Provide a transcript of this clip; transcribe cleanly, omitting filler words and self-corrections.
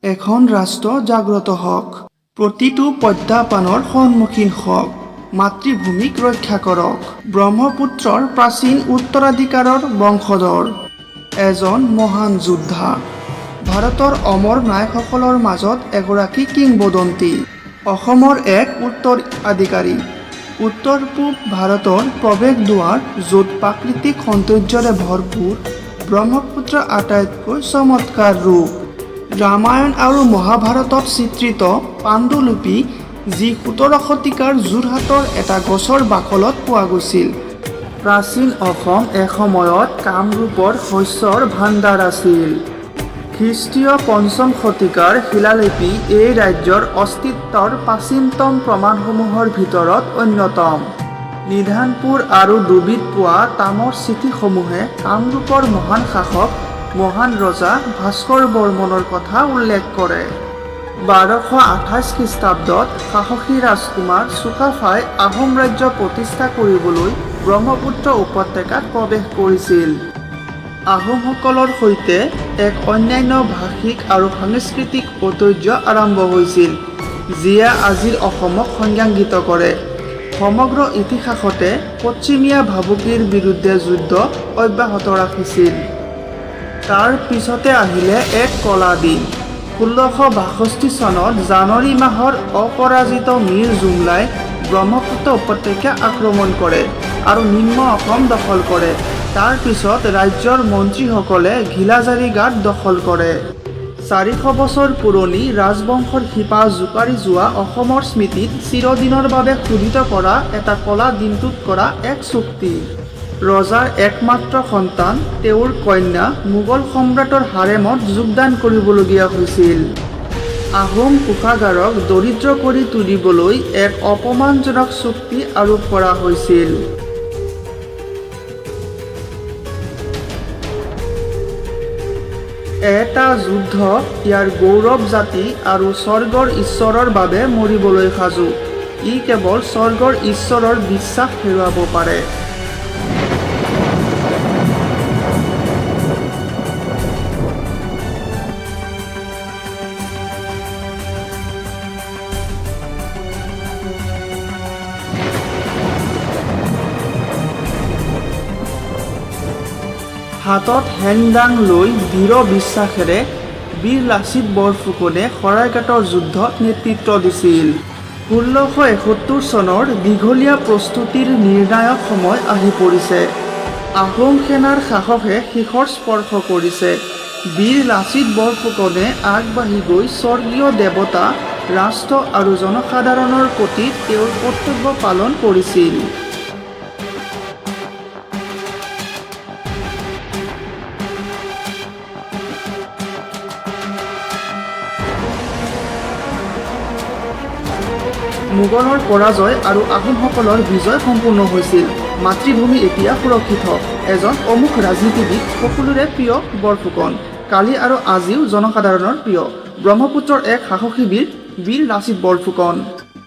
এখন ৰাষ্ট্ৰ জাগ্ৰত হওক, প্ৰতিটো প্ৰত্যাহ্বানৰ সন্মুখীন হওক, মাতৃভূমিক ৰক্ষা কৰক। ব্ৰহ্মপুত্ৰৰ প্ৰাচীন উত্তৰাধিকাৰৰ বংশধৰ, এজন মহান যোদ্ধা, ভাৰতৰ অমৰ নায়কসকলৰ মাজত এগৰাকী কিংবদন্তি, অসমৰ এক উত্তৰাধিকাৰী, উত্তৰ পূব ভাৰতৰ প্ৰৱেশ দুৱাৰ য'ত প্ৰাকৃতিক সৌন্দৰ্যৰে ভৰপূৰ, ব্ৰহ্মপুত্ৰ আটাইতকৈ চমৎকাৰ ৰূপ। ৰামায়ণ আৰু মহাভাৰতত চিত্ৰিত পাণ্ডুলিপি, যি ১৭ শতিকাৰ যোৰহাটৰ এটা গছৰ বাকলত পোৱা গৈছিল। প্ৰাচীন অসম এসময়ত কামৰূপৰ শস্যৰ ভাণ্ডাৰ আছিল। খ্ৰীষ্টীয় ৫ম শতিকাৰ শিলালিপি এই ৰাজ্যৰ অস্তিত্বৰ প্ৰাচীনতম প্ৰমাণসমূহৰ ভিতৰত অন্যতম। নিধানপুৰ আৰু ডুবিত পোৱা তামৰ চিঠিসমূহে কামৰূপৰ মহান শাসক, মহান ৰজা ভাস্কৰ বৰ্মনৰ কথা উল্লেখ কৰে। ১২২৮ খ্ৰীষ্টাব্দত সাহসী ৰাজকুমাৰ চুকাফাই আহোম ৰাজ্য প্ৰতিষ্ঠা কৰিবলৈ ব্ৰহ্মপুত্ৰ উপত্যকাত প্ৰৱেশ কৰিছিল। আহোমসকলৰ সৈতে এক অন্যান্য ভাষিক আৰু সাংস্কৃতিক ঐতিহ্য আৰম্ভ হৈছিল, যিয়ে আজিৰ অসমক সংজ্ঞায়িত কৰে। সমগ্ৰ ইতিহাসতে পশ্চিমীয়া ভাবুকিৰ বিৰুদ্ধে যুদ্ধ অব্যাহত ৰাখিছিল। তাৰ পিছতে আহিলে এক কলা দিন। ১৬৬২ চনত জানুৱাৰী মাহৰ অপৰাজিত মীৰ জুমলাই ব্ৰহ্মপুত্ৰ উপত্যকা আক্ৰমণ কৰে আৰু নিম্ন অসম দখল কৰে। তাৰ পিছত ৰাজ্যৰ মন্ত্ৰীসকলে ঘিলাজাৰী গাঁত দখল কৰে। ৪০০ বছৰ পুৰণি ৰাজবংশৰ শিপা জোকাৰি যোৱা অসমৰ স্মৃতিত চিৰদিনৰ বাবে শোধিত কৰা এটা কলা দিনটোত কৰা এক চুক্তি। ৰজাৰ একমাত্ৰ সন্তান, তেওঁৰ কন্যা মোগল সম্ৰাটৰ হাৰেমত যোগদান কৰিবলগীয়া হৈছিল। আহোম কোষাগাৰক দৰিদ্ৰ কৰি তুলিবলৈ এক অপমানজনক চুক্তি আৰোপ কৰা হৈছিল। এটা যুদ্ধ ইয়াৰ গৌৰৱ জাতি আৰু স্বৰ্গৰ ঈশ্বৰৰ বাবে মৰিবলৈ সাজু। ই কেৱল স্বৰ্গৰ ঈশ্বৰৰ বিশ্বাস হেৰুৱাব পাৰে। হাতত হেংদাং লৈ দৃঢ় বিশ্বাসেৰে বীৰ লাচিত বৰফুকনে শৰাইঘাটৰ যুদ্ধত নেতৃত্ব দিছিল। ১৬৭১ চনৰ দীঘলীয়া প্ৰস্তুতিৰ নিৰ্ণায়ক সময় আহি পৰিছে। আহোম সেনাৰ সাহসে শিখৰ স্পৰ্শ কৰিছে। বীৰ লাচিত বৰফুকনে আগবাঢ়ি গৈ স্বৰ্গীয় দেৱতা, ৰাষ্ট্ৰ আৰু জনসাধাৰণৰ প্ৰতি তেওঁৰ কৰ্তব্য পালন কৰিছিল। মোগলৰ পৰাজয় আৰু আহোমসকলৰ বিজয় সম্পূৰ্ণ হৈছিল। মাতৃভূমি এতিয়া সুৰক্ষিত। এজন অমুক ৰাজনীতিবিদ, সকলোৰে প্ৰিয় বৰফুকন, কালি আৰু আজিও জনসাধাৰণৰ প্ৰিয়। ব্ৰহ্মপুত্ৰৰ এক সাহসী বীৰ, বীৰ লাচিত বৰফুকন।